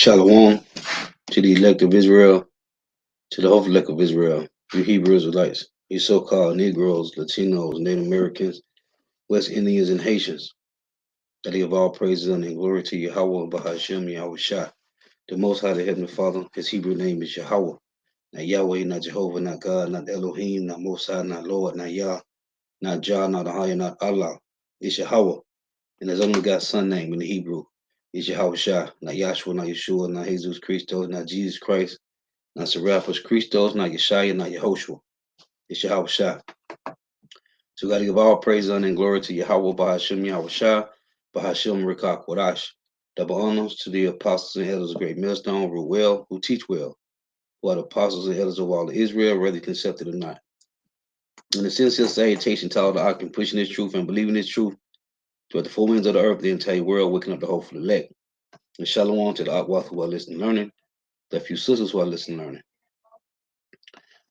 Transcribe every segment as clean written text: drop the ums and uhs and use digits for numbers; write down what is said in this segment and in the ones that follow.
Shalom to the elect of Israel, to the whole elect of Israel, you Hebrew Israelites, you so-called Negroes, Latinos, Native Americans, West Indians, and Haitians. I give all praises and glory to Yahweh, Bahashem, Yahweh Shah, the Most High, the Heavenly Father. His Hebrew name is Yahweh. Not Yahweh, not Jehovah, not God, not Elohim, not Most High, not Lord, not Yah, not Jah, not Ahaya, not Allah. It's Yahweh. And there's only got son name in the Hebrew. It's Yahweh Shah, not Yahshua, not Yeshua, not Jesus Christos, not Jesus Christ, not Serapis Christos, not Yeshaya, not Yehoshua. It's Yahweh Shah. So we got to give all praise, honor, and glory to Yahweh Bahashem Yahweh Shah, Bahashem Rikah Kodash. Double honors to the apostles and elders of Great Millstone, rule well, who teach well, who are the apostles and elders of all of Israel, whether accepted or not. In the sincere salutation to all the Akim pushing this truth and believing this truth throughout the four winds of the earth, the entire world, waking up the hopeful elect. And shalom to the Akwath who are listening learning, the few sisters who are listening learning.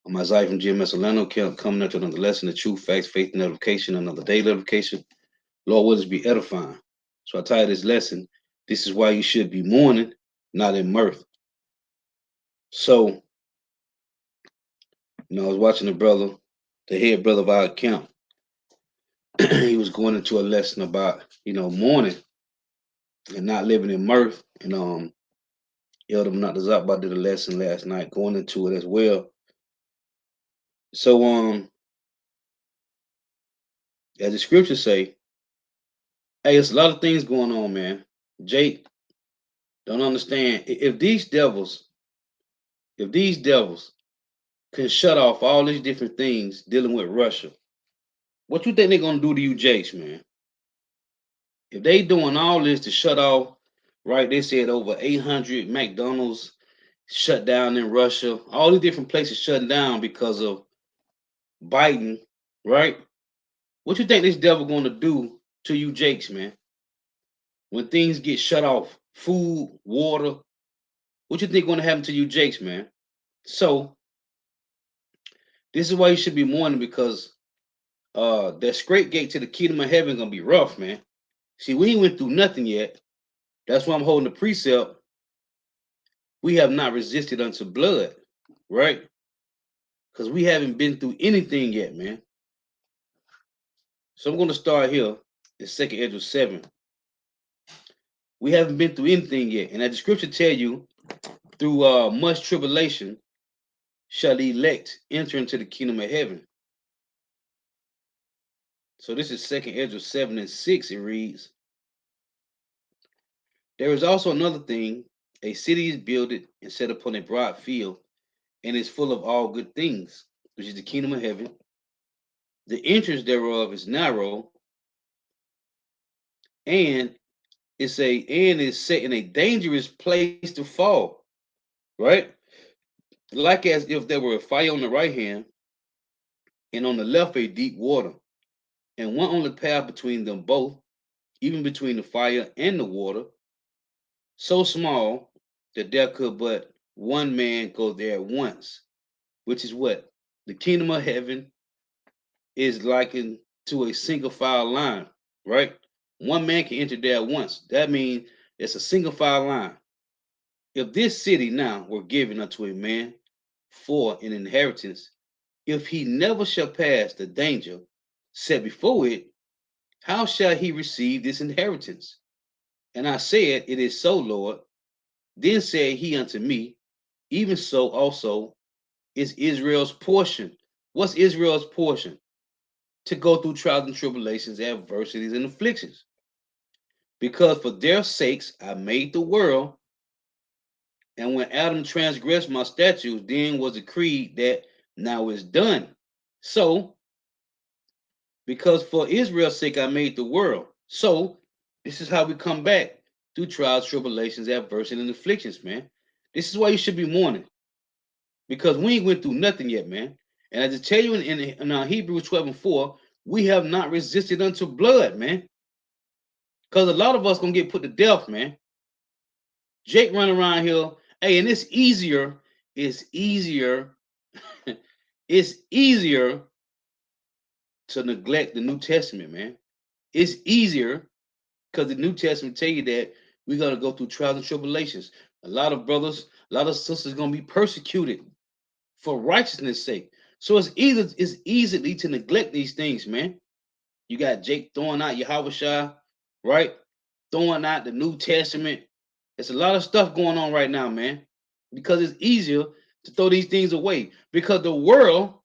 I'm Isaiah from GMS Orlando, coming up to another lesson, the truth, facts, faith, and edification, another daily edification. Lord, will this be edifying? So I titled this lesson, This is Why You Should Be Mourning, Not in Mirth. So, I was watching the head brother of our camp. He was going into a lesson about, mourning and not living in mirth. And Elder Menachem did a lesson last night going into it as well. So, as the scriptures say, hey, it's a lot of things going on, man. Jake don't understand. If these devils can shut off all these different things dealing with Russia, what you think they're gonna do to you, Jakes, man? If they doing all this to shut off, right? They said over 800 McDonald's shut down in Russia. All these different places shutting down because of Biden, right? What you think this devil gonna do to you, Jakes, man? When things get shut off, food, water, what you think gonna happen to you, Jakes, man? So this is why you should be mourning, because that straight gate to the kingdom of heaven gonna be rough, man. See, we ain't went through nothing yet. That's why I'm holding the precept. We have not resisted unto blood, right? Because we haven't been through anything yet, man. So I'm going to start here in 2nd Ezra 7. We haven't been through anything yet. And as the scripture tell you, through much tribulation shall the elect enter into the kingdom of heaven. So this is 2nd Ezra 7 and 6. It reads, there is also another thing. A city is builded and set upon a broad field, and is full of all good things, which is the kingdom of heaven. The entrance thereof is narrow, and is set in a dangerous place to fall, right? Like as if there were a fire on the right hand, and on the left a deep water, and one only path between them both, even between the fire and the water, so small that there could but one man go there at once, which is what? The kingdom of heaven is likened to a single file line, right? One man can enter there at once. That means it's a single file line. If this city now were given unto a man for an inheritance, if he never shall pass the danger set before it, how shall he receive this inheritance? And I said, it is so, Lord. Then said he unto me, even so also is Israel's portion. What's Israel's portion? To go through trials and tribulations, adversities, and afflictions. Because for their sakes I made the world, and when Adam transgressed my statutes, then was decreed that now is done. So, because for Israel's sake I made the world. So, this is how we come back through trials, tribulations, adversity, and afflictions, man. This is why you should be mourning. Because we ain't went through nothing yet, man. And as I tell you in Hebrews 12 and 4, we have not resisted unto blood, man. Because a lot of us gonna get put to death, man. Jake running around here. Hey, and it's easier. It's easier. It's easier to neglect the New Testament, man. It's easier because the New Testament tell you that we're gonna go through trials and tribulations. A lot of brothers, a lot of sisters gonna be persecuted for righteousness' sake. So it's easily to neglect these things, man. You got Jake throwing out Yahweh, right? Throwing out the New Testament. There's a lot of stuff going on right now, man. Because it's easier to throw these things away. Because the world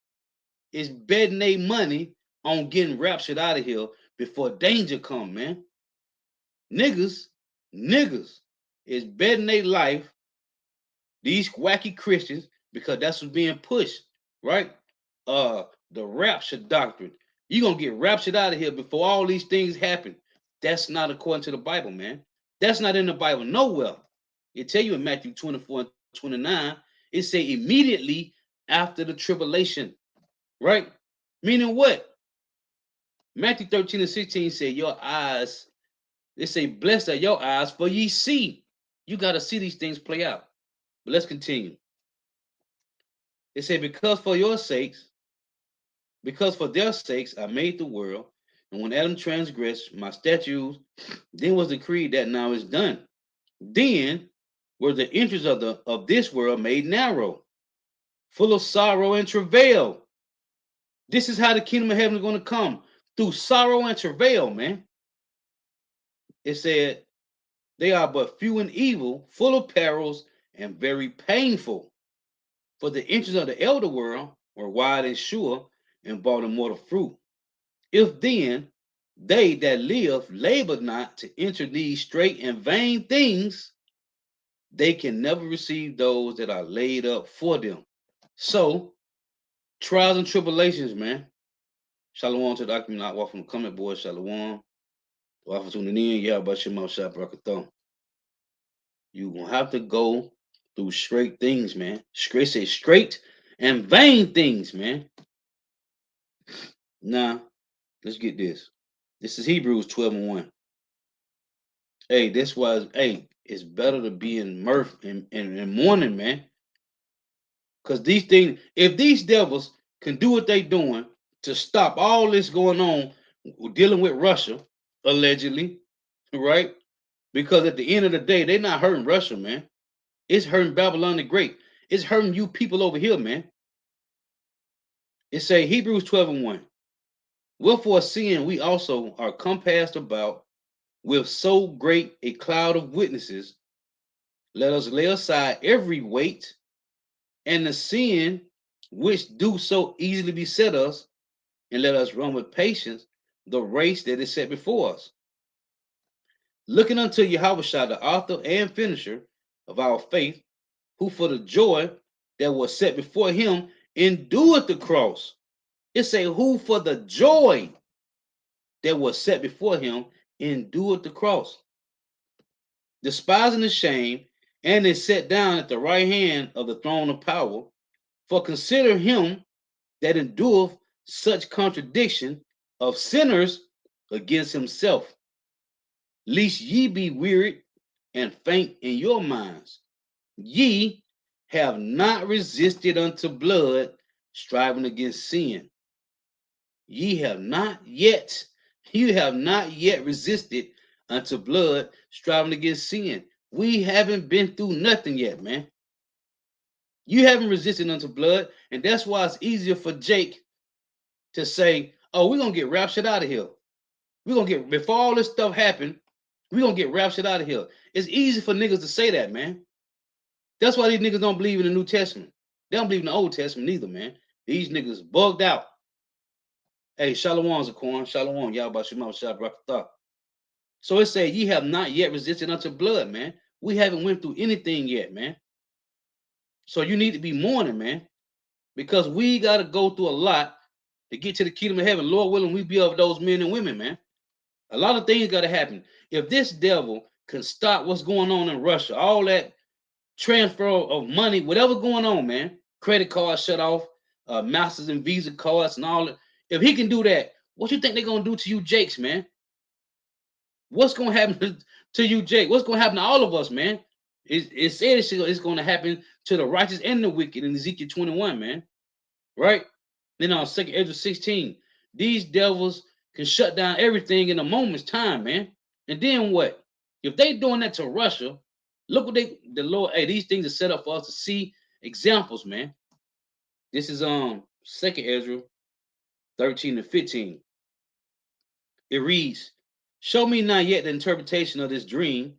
is betting their money on getting raptured out of here before danger come, man. Niggas, niggas is betting their life, these wacky Christians, because that's what's being pushed, right? The rapture doctrine. You're gonna get raptured out of here before all these things happen. That's not according to the Bible, man. That's not in the Bible nowhere. It tell you in Matthew 24 and 29, it say immediately after the tribulation, right? Meaning what? Matthew 13 and 16 say your eyes, they say, blessed are your eyes, for ye see. You got to see these things play out. But let's continue. It said, because for their sakes I made the world, and when Adam transgressed my statutes, then was decreed that now is done. Then were the entrance of this world made narrow, full of sorrow and travail. This is how the kingdom of heaven is going to come, through sorrow and travail, man. It said, they are but few and evil, full of perils, and very painful. For the entrance of the elder world were wide and sure, and brought immortal fruit. If then they that live labor not to enter these straight and vain things, they can never receive those that are laid up for them. So, trials and tribulations, man. Shalom to the Akim, not walk from the comment board. Shalom. Walk for tuning in. Yeah, but your mouth shop rocket. You gonna have to go through straight things, man. Straight and vain things, man. Now, let's get this. This is Hebrews 12 and 1. Hey, this was, hey, it's better to be in mirth and mourning, man. Because these things, if these devils can do what they doing to stop all this going on, dealing with Russia, allegedly, right? Because at the end of the day, they're not hurting Russia, man. It's hurting Babylon the Great. It's hurting you people over here, man. It say Hebrews 12 and 1. Wherefore, seeing we also are compassed about with so great a cloud of witnesses, let us lay aside every weight and the sin which do so easily beset us, and let us run with patience the race that is set before us. Looking unto Yahweh, the author and finisher of our faith, who for the joy that was set before him endured the cross. It say, who for the joy that was set before him endured the cross, despising the shame, and is set down at the right hand of the throne of power. For consider him that endureth such contradiction of sinners against himself, lest ye be wearied and faint in your minds. Ye have not resisted unto blood, striving against sin. You have not yet resisted unto blood, striving against sin. We haven't been through nothing yet, man. You haven't resisted unto blood, and that's why it's easier for Jake to say, oh, we're gonna get raptured out of here. We're gonna get, before all this stuff happened, we're gonna get raptured out of here. It's easy for niggas to say that, man. That's why these niggas don't believe in the New Testament. They don't believe in the Old Testament either, man. These niggas bugged out. Hey, Shalom Zaquan, Shalom, y'all about Shema Shabbat. So it said, ye have not yet resisted unto blood, man. We haven't went through anything yet, man. So you need to be mourning, man, because we got to go through a lot to get to the kingdom of heaven. Lord willing, we be of those men and women, man. A lot of things got to happen. If this devil can stop what's going on in Russia, all that transfer of money, whatever going on, man, credit cards shut off, Masters and Visa cards and all that. If he can do that, what you think they're going to do to you, Jakes, man? What's going to happen to you, Jake? What's going to happen to all of us, man? It said it's going to happen to the righteous and the wicked in Ezekiel 21, man. Right? Then on 2nd Ezra 16, these devils can shut down everything in a moment's time, man. And then what? If they doing that to Russia, Look what the Lord, hey, these things are set up for us to see examples, man. This is Second Ezra 13 and 15. It reads, show me not yet the interpretation of this dream,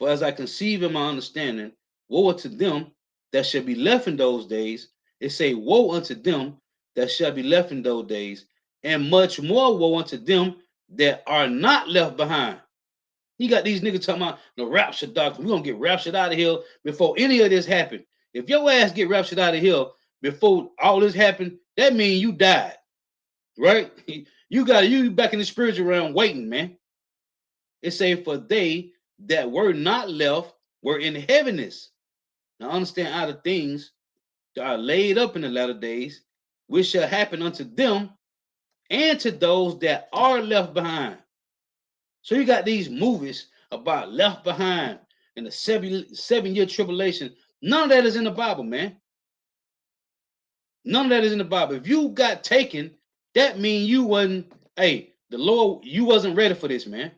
for as I conceive in my understanding, woe unto them that shall be left in those days. It say, woe unto them that shall be left in those days, and much more woe unto them that are not left behind. You got these niggas talking about the rapture doctrine. We're gonna get raptured out of here before any of this happened. If your ass get raptured out of here before all this happened, that means you died, right? You back in the spiritual realm waiting, man. It say, for they that were not left were in heaviness. Now understand, out of things that are laid up in the latter days, which shall happen unto them and to those that are left behind. So you got these movies about left behind and the 7 year tribulation. None of that is in the Bible, man. None of that is in the Bible. If you got taken, that means you wasn't, hey, the Lord, you wasn't ready for this, man.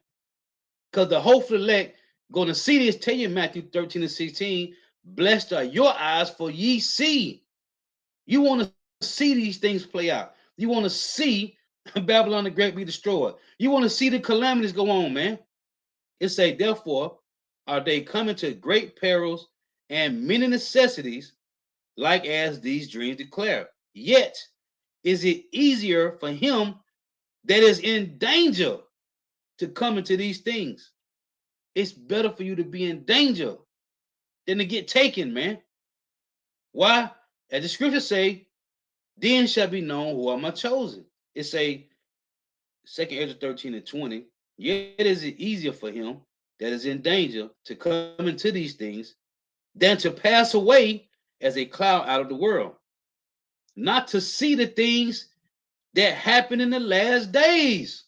Because the hopeful elect going to see this, tell you in Matthew 13 and 16, blessed are your eyes, for ye see. You want to see these things play out. You want to see Babylon the Great be destroyed. You want to see the calamities go on, man. It say, therefore, are they coming to great perils and many necessities, like as these dreams declare. Yet is it easier for him that is in danger to come into these things. It's better for you to be in danger than to get taken, man. Why? As the scriptures say, then shall be known who are my chosen. It say, 2 Ezra 13 and 20, yet is it easier for him that is in danger to come into these things than to pass away as a cloud out of the world, not to see the things that happen in the last days.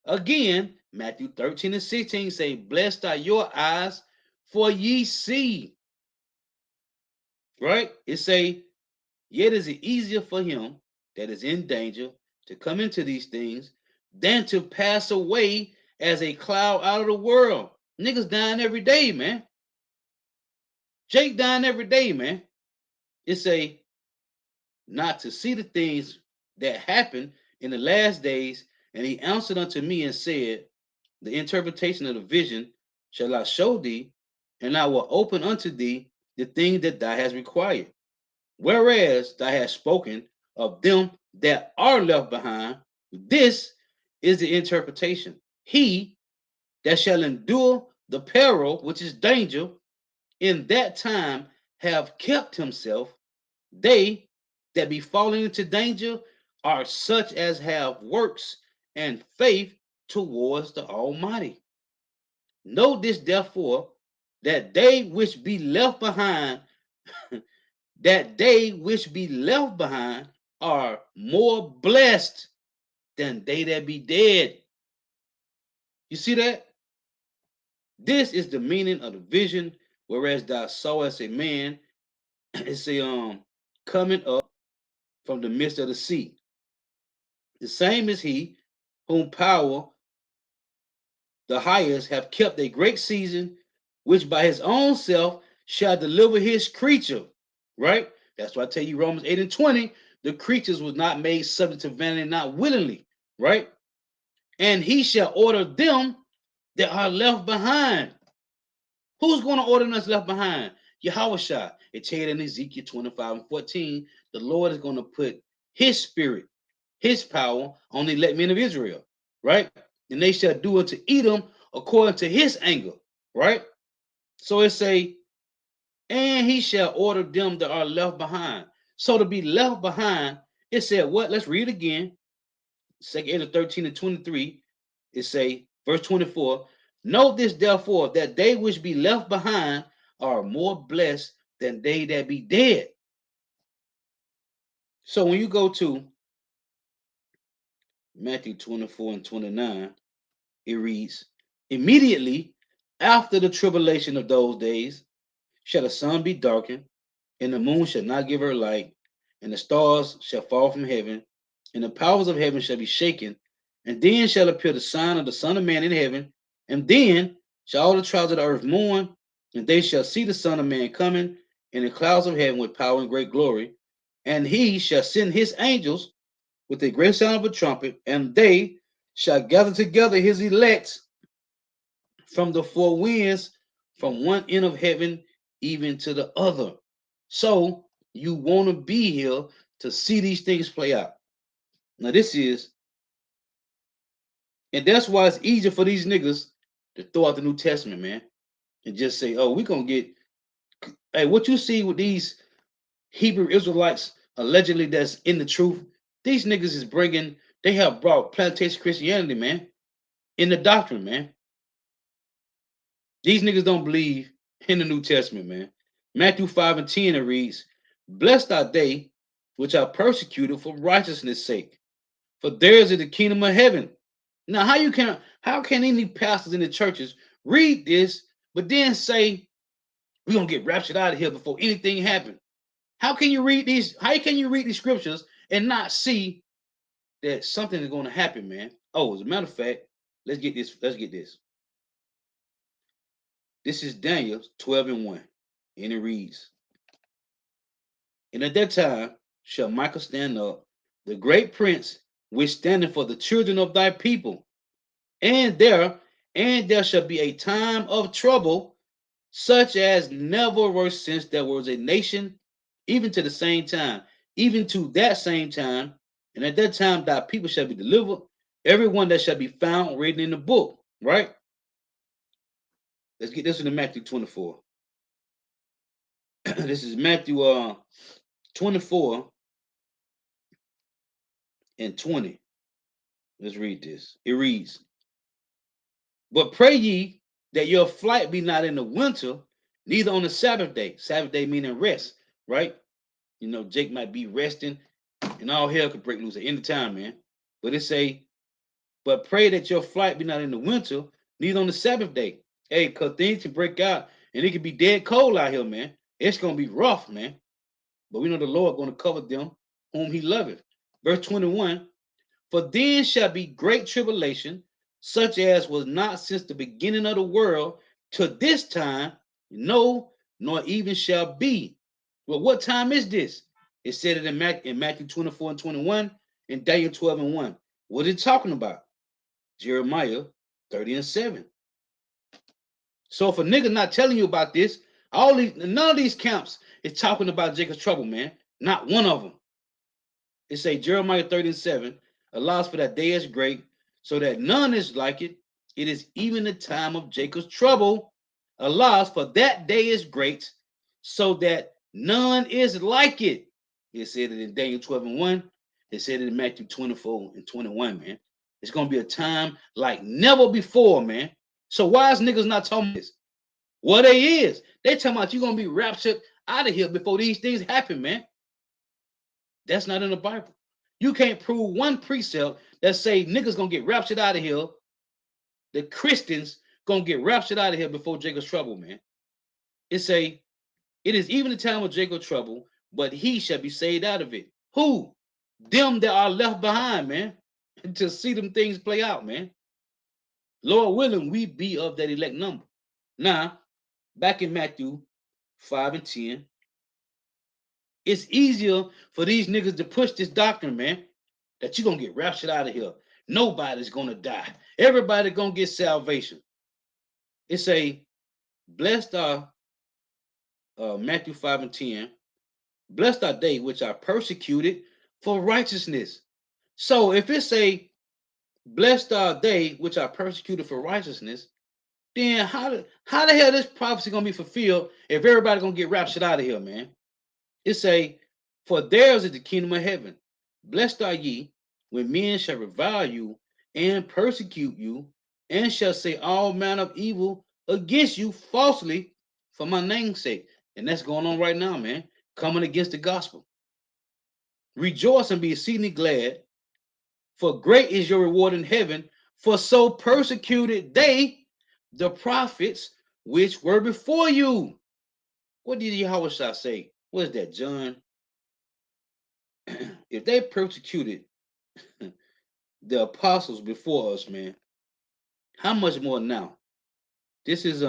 Again, Matthew 13 and 16 say, blessed are your eyes, for ye see. Right? It say, yet is it easier for him that is in danger to come into these things than to pass away as a cloud out of the world. Niggas dying every day, man. Jake dying every day, man. It say, not to see the things that happen in the last days. And he answered unto me and said, the interpretation of the vision shall I show thee, and I will open unto thee the thing that thou hast required. Whereas thou hast spoken of them that are left behind, this is the interpretation. He that shall endure the peril, which is danger, in that time have kept himself. They that be falling into danger are such as have works and faith towards the Almighty. Know this, therefore, that they which be left behind, that they which be left behind are more blessed than they that be dead. You see that? This is the meaning of the vision, whereas thou sawest a man, it's a coming up from the midst of the sea. The same is he whom power the highest have kept a great season, which by his own self shall deliver his creature. Right? That's why I tell you, Romans 8 and 20, the creatures was not made subject to vanity, not willingly. Right? And he shall order them that are left behind. Who's going to order us left behind? Yahweh. It said in Ezekiel 25 and 14, the Lord is going to put his spirit, his power on the elect men of Israel, right? And they shall do unto Edom according to his anger, right? So it say, and he shall order them that are left behind. So to be left behind, it said what? Let's read again. 2 Ezra 13 and 23, it say, verse 24, know this therefore, that they which be left behind are more blessed than they that be dead. So when you go to Matthew 24 and 29, it reads, immediately after the tribulation of those days shall the sun be darkened, and the moon shall not give her light, and the stars shall fall from heaven, and the powers of heaven shall be shaken. And then shall appear the sign of the Son of Man in heaven, and then shall all the tribes of the earth mourn, And they shall see the Son of Man coming in the clouds of heaven with power and great glory. And he shall send his angels with the great sound of a trumpet, and they shall gather together his elect from the four winds, from one end of heaven even to the other. So you want to be here to see these things play out. Now this is, and that's why it's easier for these niggas to throw out the New Testament, man, and just say, "Oh, we gonna get." Hey, what you see with these Hebrew Israelites allegedly that's in the truth, these niggas is bringing. They have brought plantation Christianity, man, in the doctrine, man. These niggas don't believe in the New Testament, man. Matthew 5 and 10 it reads, "Blessed are they which are persecuted for righteousness' sake, for theirs is the kingdom of heaven." Now, how can any pastors in the churches read this, but then say we're gonna get raptured out of here before anything happens? How can you read these? How can you read these scriptures and not see that something is going to happen, man? Oh, as a matter of fact, let's get this. Let's get this. This is Daniel 12 and 1. And it reads, "And at that time shall Michael stand up, the great prince, which standeth for the children of thy people. And there shall be a time of trouble, such as never was since there was a nation, even to the same time, even to that same time. And at that time thy people shall be delivered, everyone that shall be found written in the book." Right? Let's get this into Matthew 24. This is Matthew 24 and 20. Let's read this. It reads, "But pray ye that your flight be not in the winter, neither on the Sabbath day." Sabbath day meaning rest, right? You know, Jake might be resting and all hell could break loose at any time, man. But it say, "But pray that your flight be not in the winter, neither on the Sabbath day." Hey, because things can break out and it can be dead cold out here, man. It's going to be rough, man. But we know the Lord going to cover them whom he loveth. Verse 21, "For then shall be great tribulation, such as was not since the beginning of the world to this time, no, nor even shall be." Well, what time is this? It said it in Matthew 24 and 21 and Daniel 12 and 1. What is it talking about? Jeremiah 30 and 7. So if a nigga not telling you about this, none of these camps is talking about Jacob's trouble, man. Not one of them. It say Jeremiah 30 and 7 allows for that day is great, so that none is like it. It is even the time of Jacob's trouble. Allows for that day is great, so that none is like it. It said it in Daniel 12 and 1. It said it in Matthew 24 and 21, man. It's gonna be a time like never before, man. So why is niggas not talking this? What they is. They talking about you gonna be raptured out of here before these things happen, man. That's not in the Bible. You can't prove one precept that say niggas gonna get raptured out of here. The Christians gonna get raptured out of here before Jacob's trouble, man. It say, "It is even the time of Jacob's trouble, but he shall be saved out of it." Who? Them that are left behind, man, to see them things play out, man. Lord willing, we be of that elect number. Now, back in Matthew 5 and 10, it's easier for these niggas to push this doctrine, man, that you're gonna get raptured out of here. Nobody's gonna die. Everybody gonna get salvation. It's a blessed are Matthew 5 and 10. "Blessed are they which are persecuted for righteousness." So if it's a blessed are they which are persecuted for righteousness, then how the hell this prophecy gonna be fulfilled if everybody gonna get raptured out of here, man? It say, "For theirs is the kingdom of heaven. Blessed are ye when men shall revile you and persecute you, and shall say all manner of evil against you falsely for my name's sake." And that's going on right now, man. Coming against the gospel. "Rejoice and be exceedingly glad, for great is your reward in heaven, for so persecuted they the prophets which were before you." What did Yahweh say? What is that, John? If they persecuted the apostles before us, man, how much more now? This is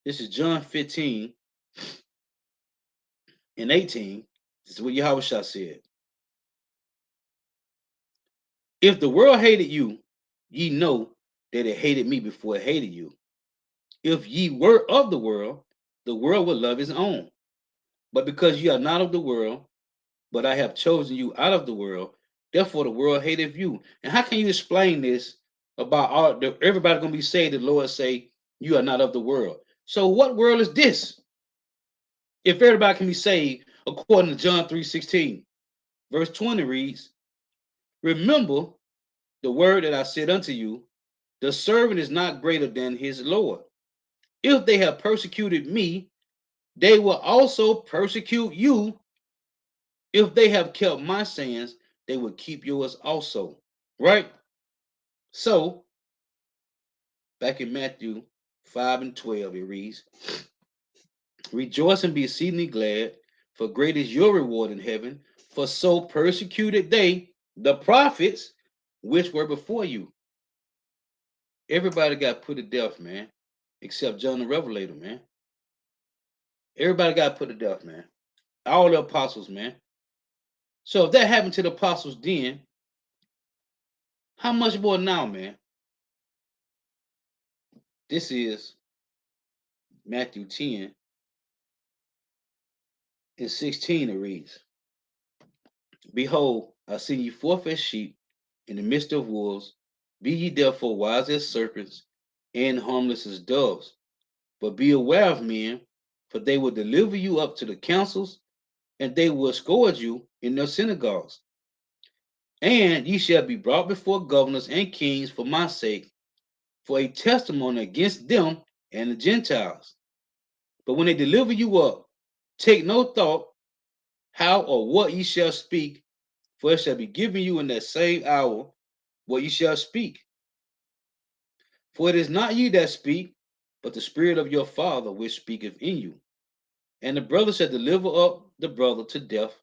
This is John 15 and 18. This is what Yahweh Shah said. If the world hated you, ye know that it hated me before it hated you. If ye were of the world would love his own. But because you are not of the world, but I have chosen you out of the world, therefore the world hateth you. And how can you explain this about everybody gonna be saved? The Lord say you are not of the world. So what world is this? If everybody can be saved, according to John 3:16, verse 20 reads, remember the word that I said unto you, the servant is not greater than his Lord. If they have persecuted me, they will also persecute you. If they have kept my sayings, they will keep yours also. Right? So, back in Matthew 5 and 12, it reads, rejoice and be exceedingly glad, for great is your reward in heaven, for so persecuted they, the prophets, which were before you. Everybody got put to death, man, except John the Revelator, man. Everybody got put to death, man. All the apostles, man. So if that happened to the apostles then, how much more now, man? This is Matthew 10 and 16, it reads, behold, I send you forth as sheep in the midst of wolves. Be ye therefore wise as serpents and harmless as doves. But be aware of men, for they will deliver you up to the councils, and they will scourge you in their synagogues. And ye shall be brought before governors and kings for my sake, for a testimony against them and the Gentiles. But when they deliver you up, take no thought how or what ye shall speak, for it shall be given you in that same hour what ye shall speak. For it is not ye that speak, but the Spirit of your Father which speaketh in you. And the brother shall deliver up the brother to death,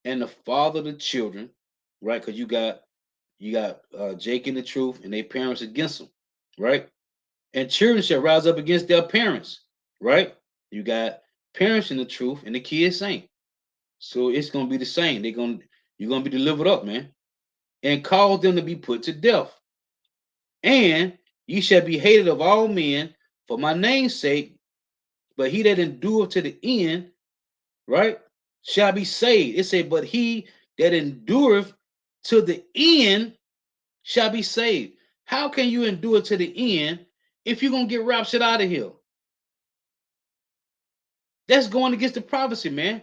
and the father the children, right? Because you got Jake in the truth, and their parents against them, right? And children shall rise up against their parents, right? You got parents in the truth, and the kids ain't. So it's gonna be the same. You're gonna be delivered up, man, and cause them to be put to death. And ye shall be hated of all men for my name's sake, but he that endureth to the end, right, shall be saved. It said, but he that endureth to the end shall be saved. How can you endure to the end if you're gonna get raptured out of here? That's going against the prophecy, man.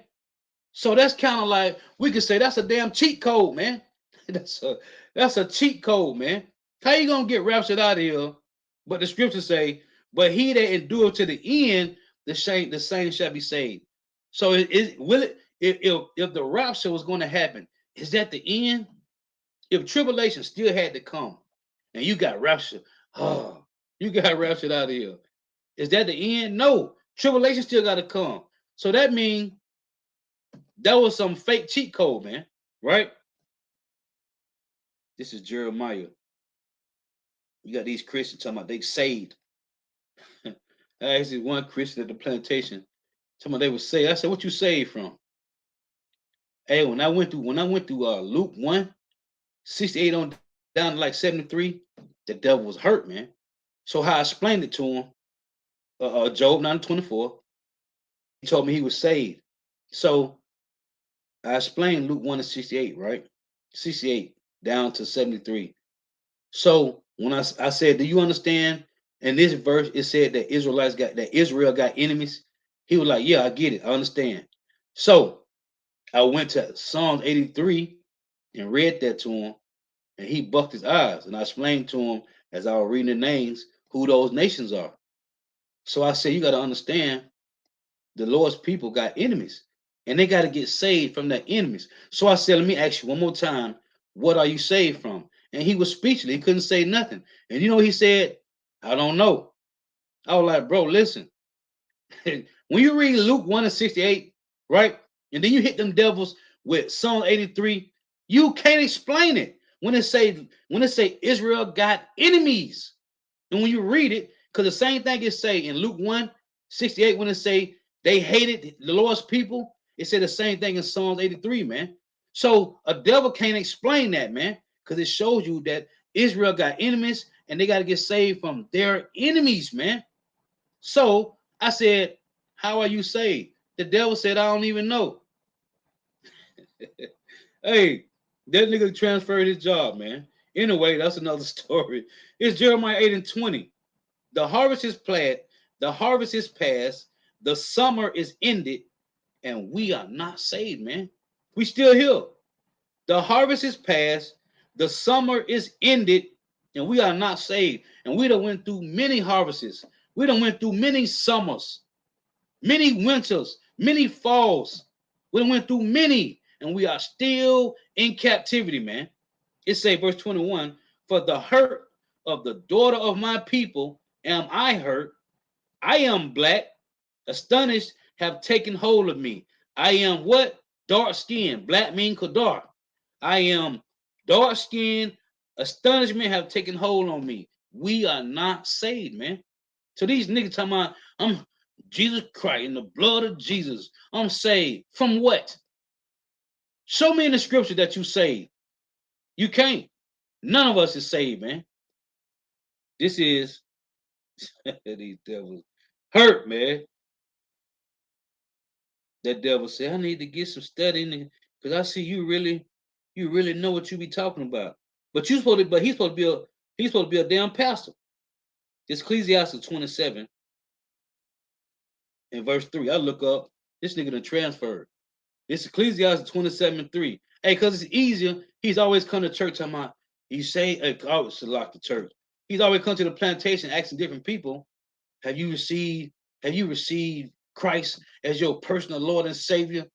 So that's kind of like we could say that's a damn cheat code, man. That's a cheat code, man. How you gonna get raptured out of here? But the scriptures say, "But he that endure to the end, the same shall be saved." So will it if the rapture was going to happen, is that the end? If tribulation still had to come, and you got raptured, oh, you got raptured out of here. Is that the end? No, tribulation still got to come. So that means that was some fake cheat code, man. Right? This is Jeremiah. You got these Christians talking about they saved. I asked this one Christian at the plantation, talking about they were saved. I said, "What you saved from?" Hey, when I went through Luke 1:68 on down to like 73, the devil was hurt, man. So how I explained it to him, Job 9:24, he told me he was saved. So I explained Luke 1:68, right? 68 down to 73. So when I said, do you understand? In this verse, it said that Israel got enemies. He was like, yeah, I get it. I understand. So I went to Psalms 83 and read that to him, and he bucked his eyes. And I explained to him as I was reading the names who those nations are. So I said, you got to understand the Lord's people got enemies, and they got to get saved from their enemies. So I said, let me ask you one more time, what are you saved from? And he was speechless. He couldn't say nothing. And you know what he said? I don't know. I was like, bro, listen. When you read Luke 1:68, right? And then you hit them devils with Psalm 83, you can't explain it. When it say Israel got enemies. And when you read it, because the same thing is say in Luke 1, 68, when it say they hated the Lord's people, it said the same thing in Psalms 83, man. So a devil can't explain that, man, because it shows you that Israel got enemies and they got to get saved from their enemies, man. So I said, how are you saved? The devil said, I don't even know. Hey, that nigga transferred his job, man. Anyway, that's another story. It's Jeremiah 8 and 20. The harvest is planted, the harvest is past, the summer is ended, and we are not saved, man. We still here. The harvest is past, the summer is ended, and we are not saved. And we done went through many harvests. We done went through many summers, many winters, many falls. We done went through many, and we are still in captivity, man. It say, verse 21, for the hurt of the daughter of my people am I hurt. I am black, astonished have taken hold of me. I am what? Dark skinned. Black mean Kadar. I am dark skinned. Astonishment have taken hold on me. We are not saved, man. So these niggas talking about, I'm Jesus Christ in the blood of Jesus. I'm saved. From what? Show me in the scripture that you saved. You can't. None of us is saved, man. This is these devils hurt, man. That devil said, I need to get some studying because I see you really know what you be talking about. But you supposed to, but he's supposed to be a damn pastor. It's Ecclesiastes 27 and verse 3. I look up, this nigga done transferred. It's Ecclesiastes 27 and 3. Hey, because it's easier. He's always come to church talking about, he say, I always lock the church. He's always come to the plantation asking different people, have you received Christ as your personal Lord and Savior?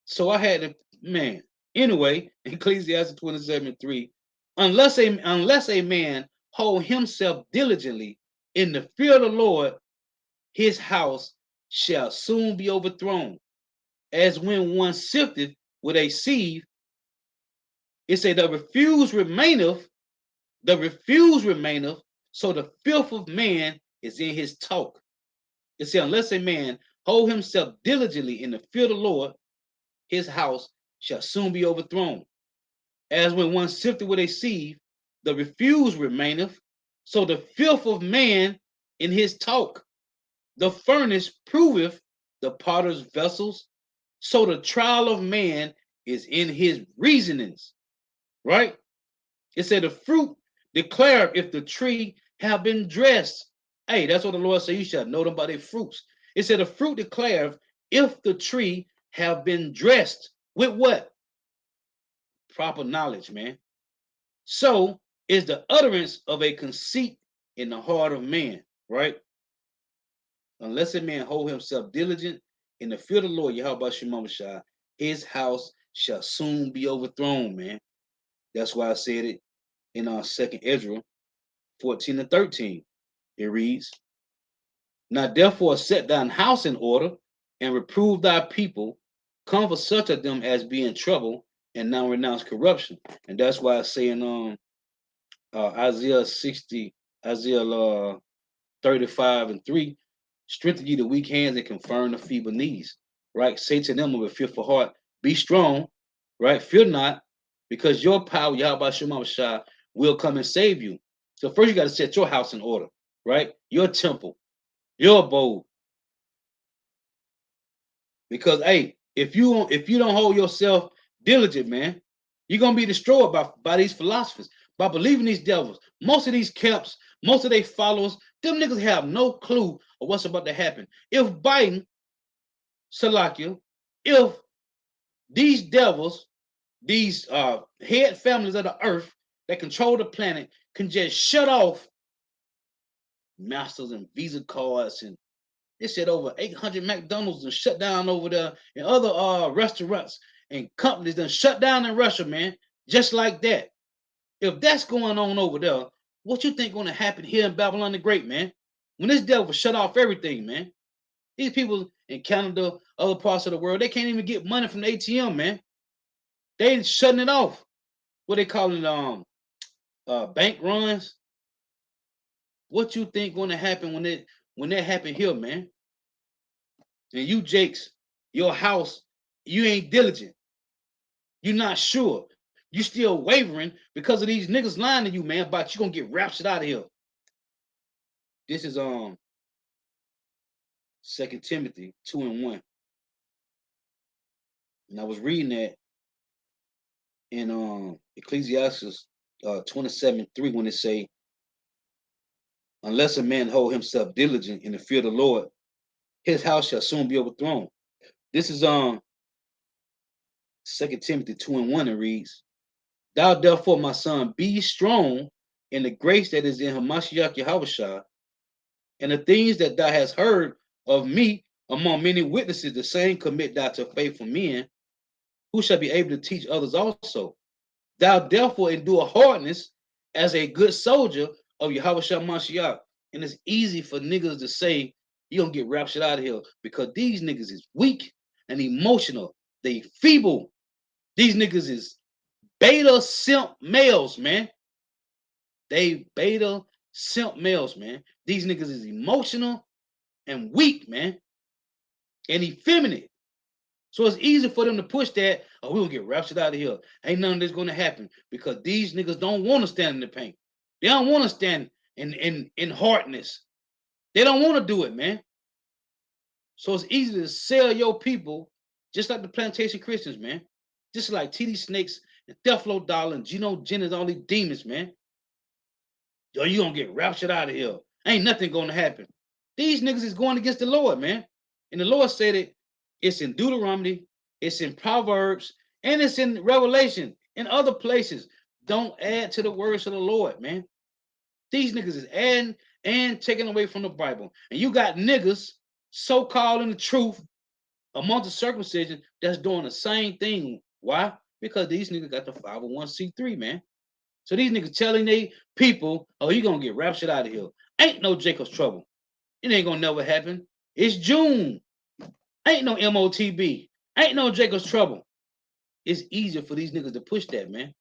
So I had to, man. Anyway, Ecclesiastes 27 and 3. Unless a man hold himself diligently in the fear of the Lord, his house shall soon be overthrown. As when one sifteth with a sieve, it say the refuse remaineth, so the filth of man is in his talk. It says, unless a man hold himself diligently in the fear of the Lord, his house shall soon be overthrown. As when one sifted with a sieve, the refuse remaineth, so the filth of man in his talk. The furnace proveth the potter's vessels, so the trial of man is in his reasonings. Right? It said the fruit declare if the tree have been dressed. Hey, that's what the Lord said. You shall know them by their fruits. It said the fruit declare if the tree have been dressed with what? Proper knowledge, man. So is the utterance of a conceit in the heart of man, right? Unless a man hold himself diligent in the fear of the Lord, Yahweh Shemamashah, his house shall soon be overthrown, man. That's why I said it in our second Ezra 14 and 13. It reads, now therefore set thine house in order and reprove thy people, comfort such of them as be in trouble, and now renounce corruption. And that's why I say in Isaiah 60, Isaiah 35 and 3, strengthen ye the weak hands and confirm the feeble knees. Right? Say to them with a fearful heart, be strong, right? Fear not, because your power, Yahweh Shemah will come and save you. So first you got to set your house in order, right? Your temple, your abode. Because hey, if you don't hold yourself diligent, man, you're gonna be destroyed by these philosophers, by believing these devils. Most of these camps, most of their followers, them niggas have no clue of what's about to happen. If Biden, Salakia, if these devils, these head families of the earth that control the planet can just shut off masters and Visa cards, and they said over 800 McDonald's and shut down over there, and other restaurants and companies done shut down in Russia, man. Just like that. If that's going on over there, what you think going to happen here in Babylon the Great, man? When this devil shut off everything, man. These people in Canada, other parts of the world, they can't even get money from the ATM, man. They shutting it off. What they calling bank runs? What you think going to happen when that happen here, man? And you, Jakes, your house, you ain't diligent. You're not sure. You still wavering because of these niggas lying to you, man, about you gonna get raptured out of here. This is Second Timothy 2:1. And I was reading that in Ecclesiastes 27:3 when it say, unless a man hold himself diligent in the fear of the Lord, his house shall soon be overthrown. This is 2 Timothy 2:1. It reads, thou therefore, my son, be strong in the grace that is in Hamashiach Yahushua, and the things that thou hast heard of me among many witnesses, the same commit thou to faithful men, who shall be able to teach others also. Thou therefore endure hardness as a good soldier of Yahushua Mashiach. And it's easy for niggas to say you gonna get raptured out of here because these niggas is weak and emotional. They feeble. These niggas is beta simp males, man. They beta simp males, man. These niggas is emotional and weak, man, and effeminate. So it's easy for them to push that, oh, we're gonna get raptured out of here. Ain't none of this gonna happen because these niggas don't want to stand in the pain. They don't want to stand in hardness. They don't want to do it, man. So it's easy to sell your people just like the plantation Christians, man. Just like TD Snakes and Teflo Dollar and Geno Jennings, all these demons, man. Yo, you gonna get raptured out of here. Ain't nothing gonna happen. These niggas is going against the Lord, man. And the Lord said it. It's in Deuteronomy, it's in Proverbs, and it's in Revelation, and other places. Don't add to the words of the Lord, man. These niggas is adding and taking away from the Bible. And you got niggas so-called in the truth amongst the circumcision that's doing the same thing. Why? Because these niggas got the 501c3, man. So these niggas telling they people, oh, you gonna get raptured out of here. Ain't no Jacob's trouble. It ain't gonna never happen. It's June. Ain't no MOTB. Ain't no Jacob's trouble. It's easier for these niggas to push that, man.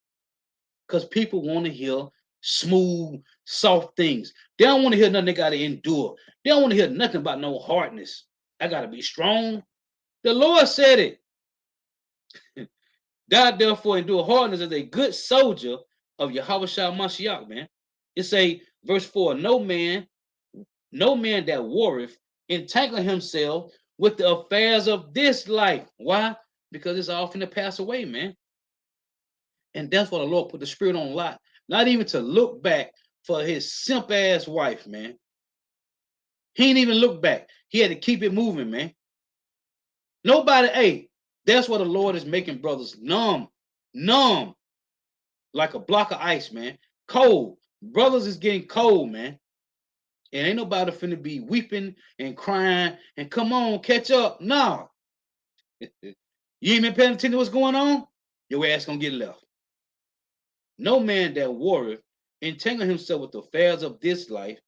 Because people want to hear smooth, soft things. They don't want to hear nothing they gotta endure. They don't want to hear nothing about no hardness. I gotta be strong. The Lord said it. God therefore endure hardness as a good soldier of Yahweh Mashiach, man. It say, verse 4, no man that warreth entangle himself with the affairs of this life. Why? Because it's all finna pass away, man. And that's what the Lord put the spirit on a lot. Not even to look back for his simp ass wife, man. He ain't even look back. He had to keep it moving, man. Nobody, hey, that's what the Lord is making brothers numb, like a block of ice, man. Cold. Brothers is getting cold, man. And ain't nobody finna be weeping and crying and come on, catch up. No. You ain't been paying attention to what's going on? Your ass gonna get left. No man that warreth entangle himself with the affairs of this life,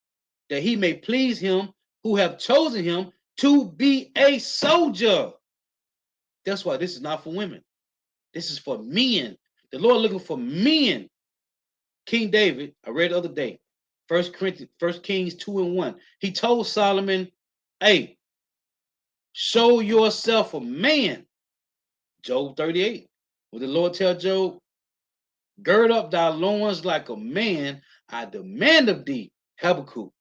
that he may please him who have chosen him to be a soldier. That's why this is not for women. This is for men. The Lord looking for men. King David, I read the other day, First Kings 2:1. He told Solomon, hey, show yourself a man. Job 38. What the Lord tell Job? Gird up thy loins like a man, I demand of thee. Habakkuk.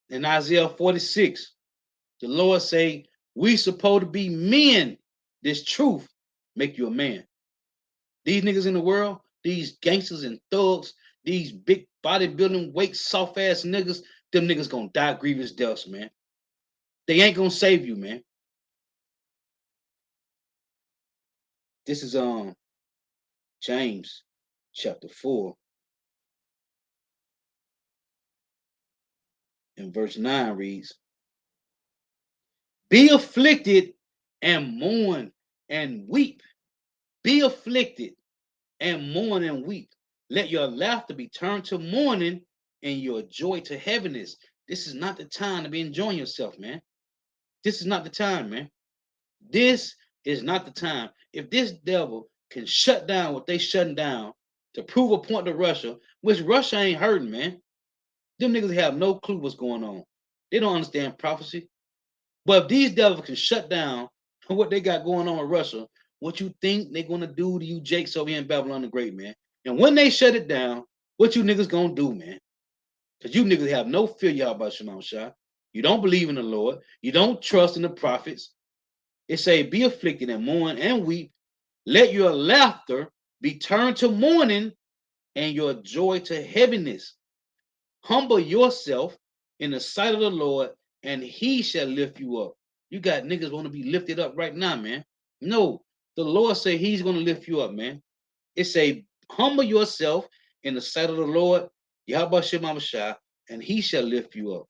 In Isaiah 46, the Lord say, we supposed to be men. This truth make you a man. These niggas in the world, these gangsters and thugs, these big bodybuilding, weight, soft ass niggas, them niggas gonna die grievous deaths, man. They ain't gonna save you, man. This is James chapter 4 and verse 9 reads, be afflicted and mourn and weep. Be afflicted and mourn and weep. Let your laughter be turned to mourning and your joy to heaviness. This is not the time to be enjoying yourself, man. This is not the time, man. This is not the time. If this devil can shut down what they shutting down to prove a point to Russia, which Russia ain't hurting, man. Them niggas have no clue what's going on. They don't understand prophecy. But if these devils can shut down what they got going on in Russia, what you think they're gonna do to you Jakes over here in Babylon the Great, man? And when they shut it down, what you niggas gonna do, man? Because you niggas have no fear, y'all, about Shema Shah. You don't believe in the Lord. You don't trust in the prophets. It say, be afflicted and mourn and weep. Let your laughter be turned to mourning and your joy to heaviness. Humble yourself in the sight of the Lord, and he shall lift you up. You got niggas want to be lifted up right now, man. No, the Lord say he's going to lift you up, man. It say, humble yourself in the sight of the Lord, Yahweh Shema Shah, and he shall lift you up.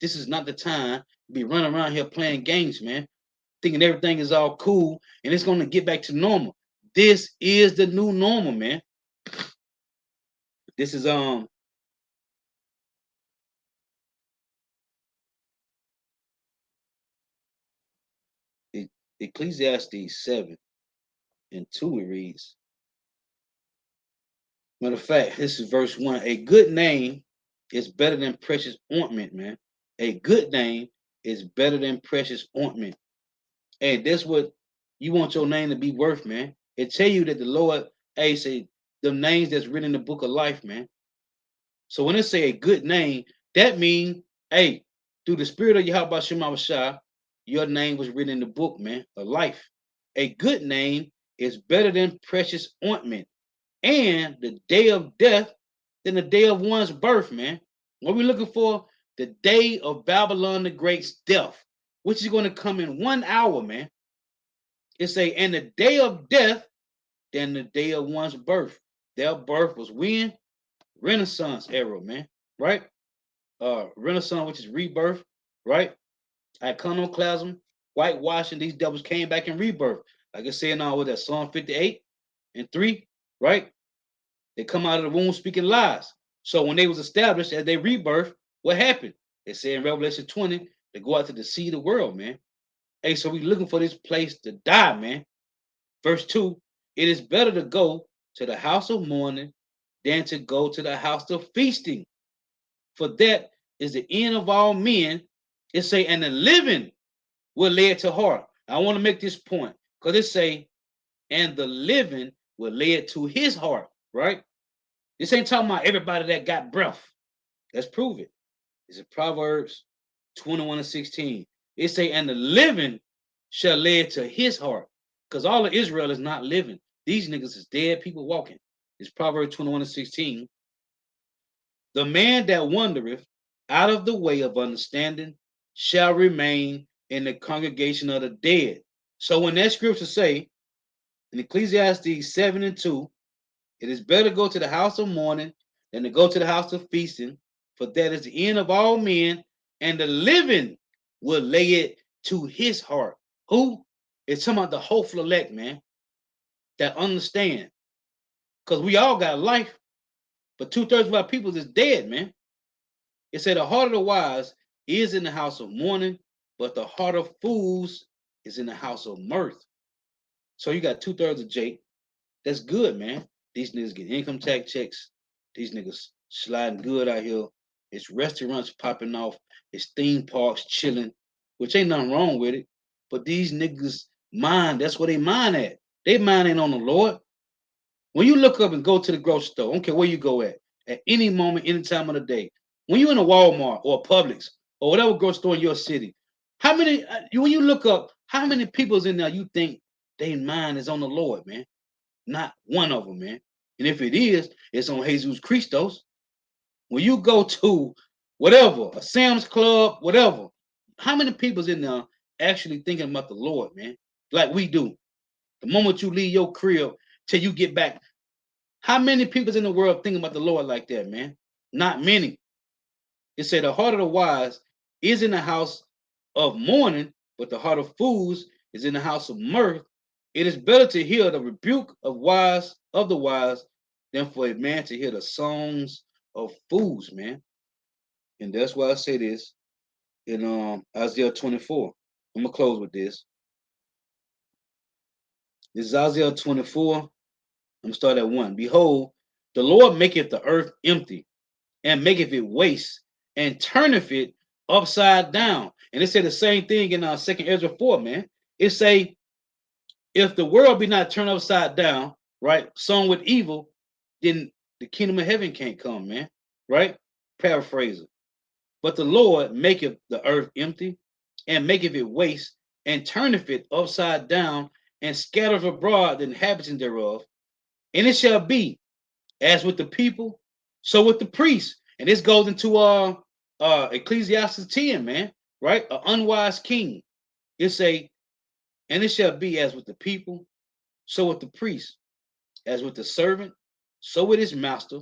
This is not the time to be running around here playing games, man, thinking everything is all cool and it's going to get back to normal. This is the new normal, man. This is Ecclesiastes 7:2. It reads, matter of fact, this is verse 1. A good name is better than precious ointment, man. A good name is better than precious ointment. And that's what you want your name to be worth, man. It tell you that the Lord, hey, say the names that's written in the book of life, man. So when it say a good name, that means, hey, through the spirit of Yahweh Shema Shah, your name was written in the book, man, of life. A good name is better than precious ointment, and the day of death than the day of one's birth, man. What we looking for? The day of Babylon the Great's death, which is going to come in 1 hour, man. It's a and the day of death than the day of one's birth. Their birth was when? Renaissance era, man. Right? Renaissance, which is rebirth, right? Iconoclasm, whitewashing, these devils came back in rebirth. Like I said now with that Psalm 58:3, right? They come out of the womb speaking lies. So when they was established as they rebirth, what happened? They say in Revelation 20, they go out to deceive the world, man. Hey, so we looking for this place to die, man. Verse 2, it is better to go to the house of mourning than to go to the house of feasting. For that is the end of all men. It say, and the living will lay it to heart. I want to make this point because it say, and the living will lay it to his heart, right? This ain't talking about everybody that got breath. Let's prove it. It's in Proverbs 21:16. It say, and the living shall lay it to his heart. Because all of Israel is not living. These niggas is dead people walking. It's Proverbs 21:16. The man that wandereth out of the way of understanding shall remain in the congregation of the dead. So when that scripture say in Ecclesiastes 7:2, it is better to go to the house of mourning than to go to the house of feasting, for that is the end of all men, and the living will lay it to his heart. Who? It's talking about the hopeful elect, man, that understand. Because we all got life, but 2/3 of our people is dead, man. It said the heart of the wise is in the house of mourning, but the heart of fools is in the house of mirth. So you got 2/3 of Jake. That's good, man. These niggas get income tax checks. These niggas sliding good out here. It's restaurants popping off. It's theme parks chilling, which ain't nothing wrong with it. But these niggas mind, that's where they mind at. They mind ain't on the Lord. When you look up and go to the grocery store, I don't care where you go at any moment, any time of the day. When you in a Walmart or a Publix or whatever grocery store in your city, how many, when you look up, how many people's in there you think their mind is on the Lord, man? Not one of them, man. And if it is, it's on Jesus Christos. When you go to whatever, a Sam's Club, whatever, how many people's in there actually thinking about the Lord, man? Like we do. The moment you leave your crib till you get back, how many people's in the world thinking about the Lord like that, man? Not many. It said the heart of the wise is in the house of mourning, but the heart of fools is in the house of mirth. It is better to hear the rebuke of the wise than for a man to hear the songs of fools, man. And that's why I say this in Isaiah 24. I'm gonna close with this. This is Isaiah 24. I'm gonna start at 1. Behold, the Lord maketh the earth empty, and maketh it waste, and turneth it upside down. And it said the same thing in Second Ezra 4, man. It say, if the world be not turned upside down, right, sown with evil, then the kingdom of heaven can't come, man. Right? Paraphrasing. But the Lord maketh the earth empty, and maketh it waste, and turneth it upside down, and scattereth abroad the inhabitants thereof. And it shall be as with the people, so with the priests. And this goes into Ecclesiastes 10, man, right? An unwise king. It say, and it shall be as with the people, so with the priest, as with the servant, so with his master,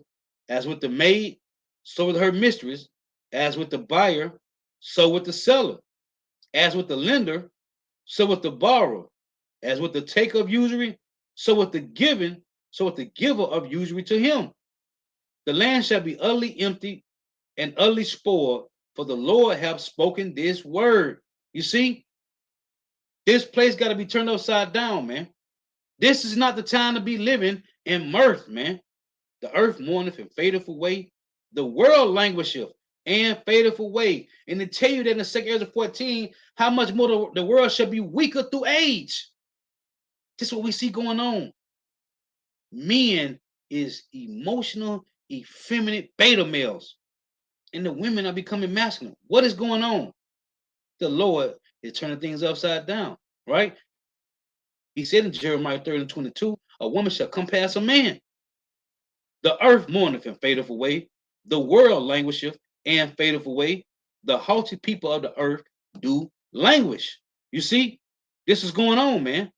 as with the maid, so with her mistress, as with the buyer, so with the seller, as with the lender, so with the borrower, as with the taker of usury, so with the given, so with the giver of usury to him. The land shall be utterly empty and utterly spoiled, for the Lord hath spoken this word. You see, this place got to be turned upside down, man. This is not the time to be living in mirth, man. The earth mourneth and fadeth away. The world languisheth and fadeth away. And to tell you that in the second Ezra 14, how much more the world shall be weaker through age. This is what we see going on. Men is emotional, effeminate beta males, and the women are becoming masculine. What is going on? The Lord is turning things upside down, right? He said in Jeremiah 30:22, a woman shall come past a man. The earth mourneth and fadeth away. The world languisheth and fadeth away. The haughty people of the earth do languish. You see, this is going on, man.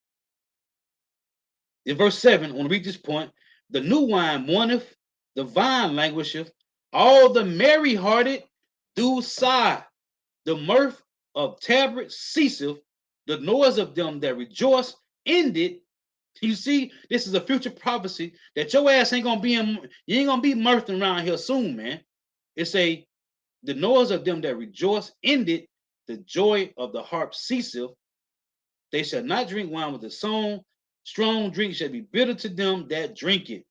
In verse 7, I want to read this point. The new wine mourneth, the vine languisheth, all the merry hearted do sigh. The mirth of tabrets ceaseth, the noise of them that rejoice ended. You see, this is a future prophecy that your ass ain't gonna be in, you ain't gonna be mirthing around here soon, man. It's a the noise of them that rejoice ended, the joy of the harp ceaseth. They shall not drink wine with a song, strong drink shall be bitter to them that drink it.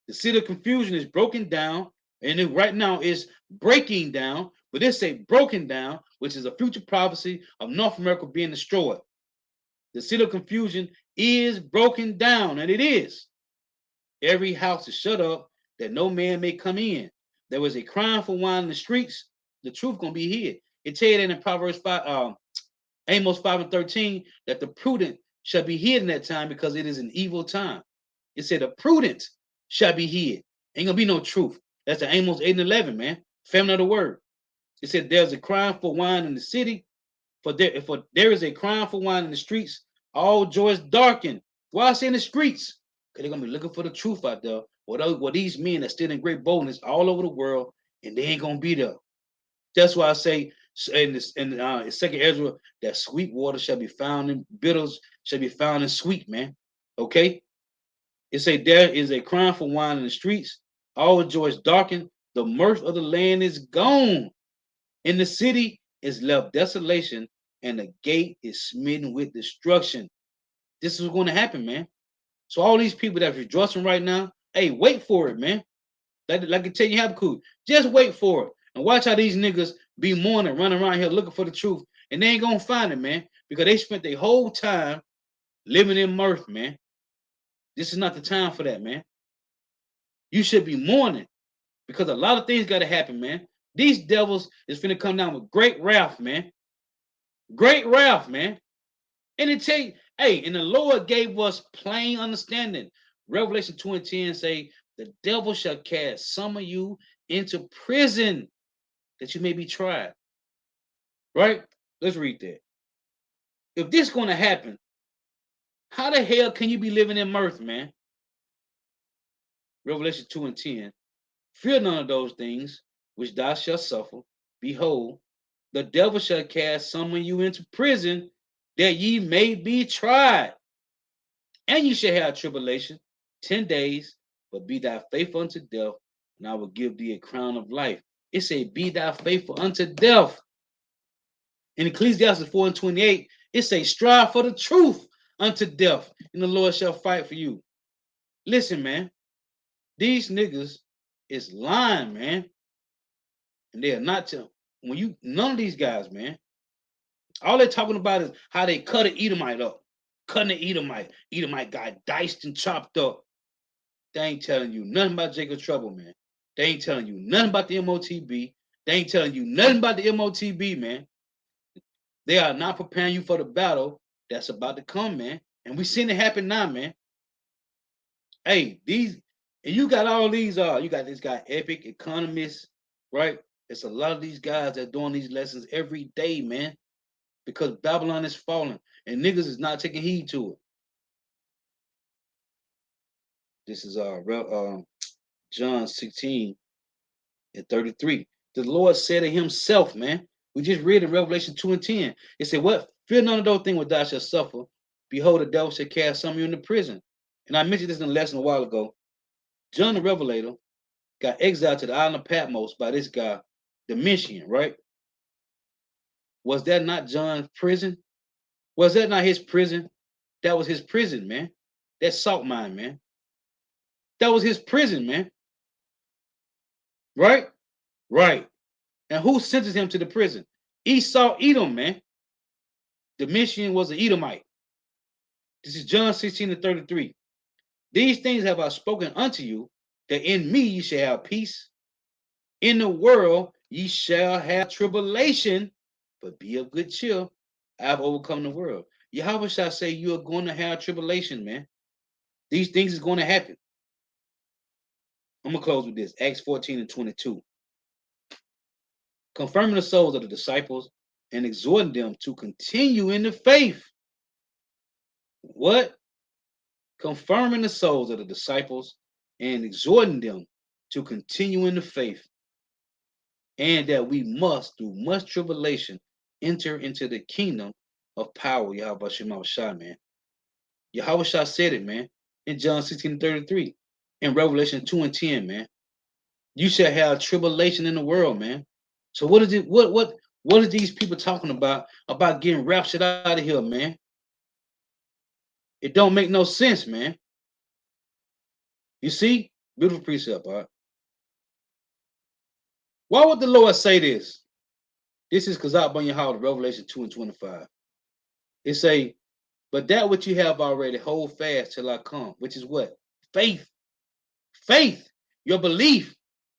The city of confusion is broken down, and it right now is breaking down, but they say broken down, which is a future prophecy of North America being destroyed. The city of confusion is broken down, and it is. Every house is shut up that no man may come in. There was a crying for wine in the streets. The truth gonna be hid. It tell you that in Proverbs 5, Amos 5:13, that the prudent shall be hid in that time because it is an evil time. It said the prudent shall be hid. Ain't gonna be no truth. That's the Amos 8:11, man. Family of the word. It said there's a crying for wine in the city, for there is a crying for wine in the streets, all joy is darkened. Why I say in the streets? Because they're gonna be looking for the truth out there. Well, these men that still in great boldness all over the world, and they ain't gonna be there. That's why I say in Second Ezra that sweet water shall be found in bitters shall be found in sweet, man. Okay, it say there is a crying for wine in the streets, all joy is darkened, the mirth of the land is gone. In the city is left desolation, and the gate is smitten with destruction. This is going to happen, man. So all these people that's rejoicing right now, hey, wait for it, man. Like I tell you, Habakkuk, just wait for it and watch how these niggas be mourning, running around here looking for the truth, and they ain't gonna find it, man, because they spent their whole time living in mirth, man. This is not the time for that, man. You should be mourning because a lot of things got to happen, man. These devils is finna come down with great wrath, man. Great wrath, man. And it tell you, hey, and the Lord gave us plain understanding. Revelation 2:10 say, the devil shall cast some of you into prison that you may be tried. Right? Let's read that. If this going to happen, how the hell can you be living in mirth, man? Revelation 2:10. Fear none of those things which thou shalt suffer. Behold, the devil shall cast some of you into prison that ye may be tried. And you shall have tribulation 10 days, but be thou faithful unto death, and I will give thee a crown of life. It say, be thou faithful unto death. In Ecclesiastes 4:28, it say, strive for the truth unto death, and the Lord shall fight for you. Listen, man, these niggas is lying, man. And they are not when you none of these guys, man, all they're talking about is how they cut an Edomite up. Cutting an Edomite. Edomite got diced and chopped up. They ain't telling you nothing about Jacob's trouble, man. They ain't telling you nothing about the MOTB. They ain't telling you nothing about the MOTB, man. They are not preparing you for the battle that's about to come, man. And we seeing it happen now, man. Hey, these and you got all these you got this guy Epic Economist, right? It's a lot of these guys that doing these lessons every day, man, because Babylon is falling and niggas is not taking heed to it. This is John 16 and 33. The Lord said to himself, man. We just read in Revelation 2 and 10. It said, what? Fear none of those things which thou shalt suffer. Behold, the devil shall cast some of you into prison. And I mentioned this in the lesson a while ago. John the Revelator got exiled to the island of Patmos by this guy, Domitian, right? Was that not John's prison? Was that not his prison? That was his prison, man. That salt mine, man. That was his prison, man. Right? Right. And who sentenced him to the prison? Esau Edom, man. Domitian was an Edomite. This is John 16 and 33. These things have I spoken unto you, that in me ye shall have peace. In the world ye shall have tribulation, but be of good cheer. I have overcome the world. Yahweh shall say you are going to have tribulation, man. These things is going to happen. I'm going to close with this. Acts 14 and 22. Confirming the souls of the disciples and exhorting them to continue in the faith. What? Confirming the souls of the disciples and exhorting them to continue in the faith, and that we must, through much tribulation, enter into the kingdom of power. Yahweh Shema Shai, man. Yahweh Shai said it, man, in John 16:33, in Revelation 2 and 10, man. You shall have tribulation in the world, man. So what is it? What are these people talking about getting raptured out of here, man? It don't make no sense, man. You see? Beautiful precept, all right? Why would the Lord say this? This is because out on your house, Revelation 2 and 25. It say, but that which you have already, hold fast till I come, which is what? Faith. Faith, your belief,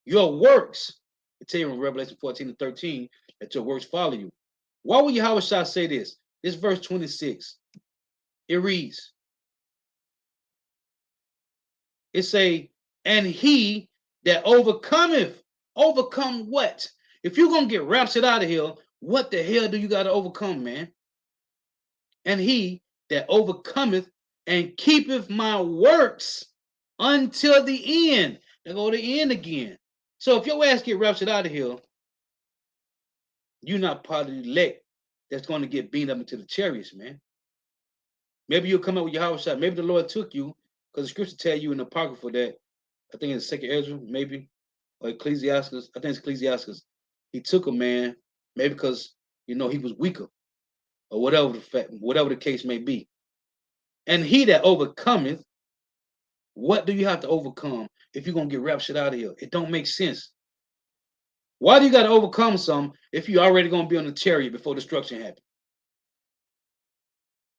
your works. It tell you in Revelation 14 and 13 that your works follow you. Why would Yahweh Shah say this? This verse 26. It reads, it say, and he that overcometh, overcome what? If you're going to get raptured out of here, what the hell do you got to overcome, man? And he that overcometh and keepeth my works until the end. They go to the end again. So if your ass get raptured out of here, you're not part of the elect that's going to get beaten up into the chariots, man. Maybe you'll come up with your house shot. Maybe the Lord took you, because the scripture tell you in the Apocrypha that, I think it's 2nd Ezra, maybe, or Ecclesiastes. I think it's Ecclesiastes. He took a man, maybe because, he was weaker, or whatever the case may be. And he that overcometh, what do you have to overcome if you're going to get raptured out of here? It don't make sense. Why do you got to overcome something if you're already going to be on the chariot before destruction happens?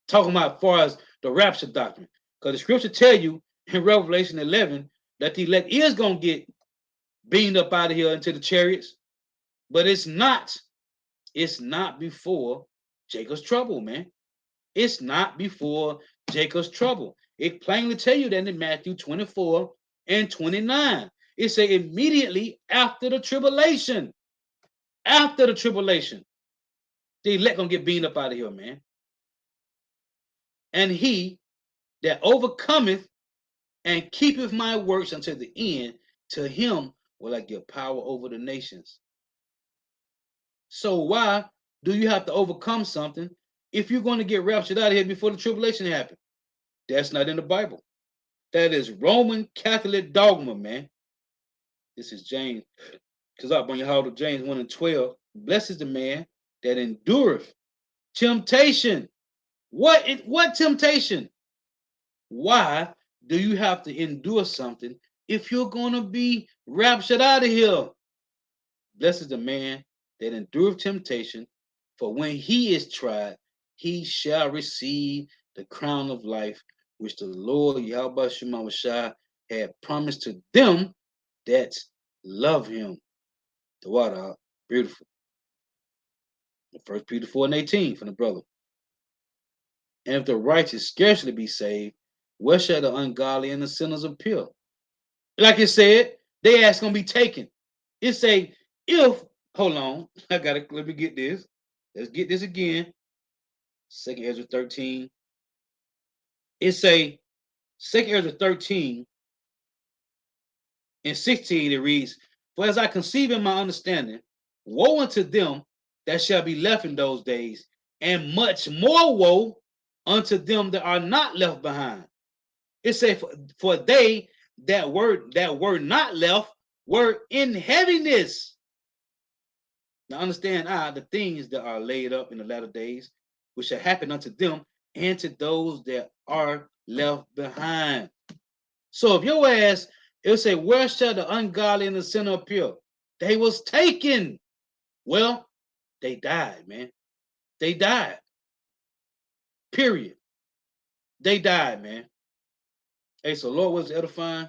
Talking about as far as the rapture doctrine. Because the scripture tell you in Revelation 11 that the elect is going to get beamed up out of here into the chariots. But it's not before Jacob's trouble, man. It's not before Jacob's trouble. It plainly tell you that in Matthew 24 and 29. It say immediately after the tribulation. After the tribulation. The elect gonna get beamed up out of here, man. And he that overcometh and keepeth my works until the end, to him will I give power over the nations. So why do you have to overcome something if you're going to get raptured out of here before the tribulation happens? That's not in the Bible. That is Roman Catholic dogma, man. This is James, because up on your heart of James 1 and 12. Blessed is the man that endureth temptation. What temptation? Why do you have to endure something if you're going to be raptured out of here? Blessed is the man that endureth temptation, for when he is tried, he shall receive the crown of life, which the Lord Yahweh Shemawashah had promised to them that love him. The water, beautiful. First Peter 4 and 18 from the brother. And if the righteous scarcely be saved, where shall the ungodly and the sinners appear? Like it said, they ask gonna be taken. It say, if, hold on, let me get this. Let's get this again. Second Ezra 13. It say, Second Ezra 13 and 16, it reads, for as I conceive in my understanding, woe unto them that shall be left in those days, and much more woe unto them that are not left behind. It say, for they that were not left were in heaviness. Now understand the things that are laid up in the latter days, which shall happen unto them and to those that are left behind. So if your ass, it'll say, where shall the ungodly and the sinner appear? They was taken. Well, they died, man. They died. Period. They died, man. Hey, so Lord was edifying.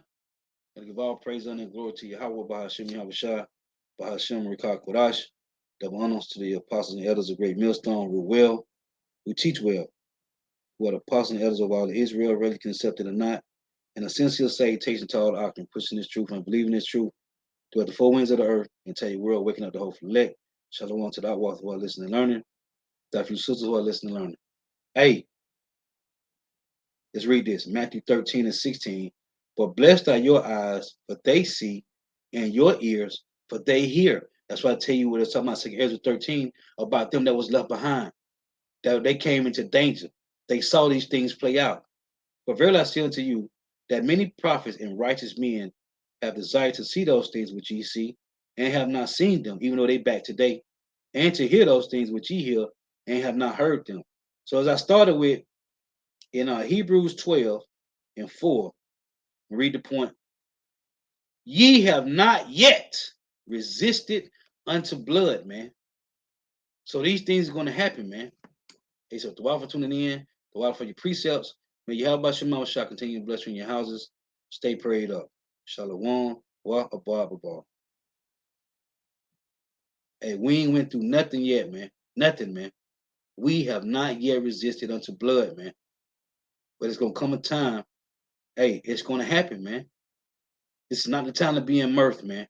And give all praise, honor, and glory to Yahweh, Bahashim, Yahweh Shah, Bahashim, Rikah, Kodash. Double honors to the apostles and elders of Great Millstone, who well, who teach well, who are the apostles and elders of all Israel, really accepted or not, and a sincere salutation to all the doctrine, pushing this truth and believing this truth throughout the four winds of the earth, and tell your world, waking up the hopeful elect. Shalom to the outwalk who are listening and learning, to you sisters who are listening and learning. Hey, let's read this. Matthew 13 and 16. But blessed are your eyes, for they see, and your ears, for they hear. That's why I tell you what it's talking about, Ezra 13, about them that was left behind. That they came into danger. They saw these things play out. But verily I say unto you, that many prophets and righteous men have desired to see those things which ye see, and have not seen them, even though they back today, and to hear those things which ye hear, and have not heard them. So as I started with in Hebrews 12 and 4, read the point. Ye have not yet resisted unto blood, man. So these things are going to happen, man. Hey, so the for tuning in, the for your precepts. May you have about your mouth shall continue to bless you in your houses. Stay prayed up. Shalom. Wa abba. Hey, we ain't went through nothing yet, man. Nothing, man. We have not yet resisted unto blood, man. But it's gonna come a time. Hey, it's gonna happen, man. This is not the time to be in mirth, man.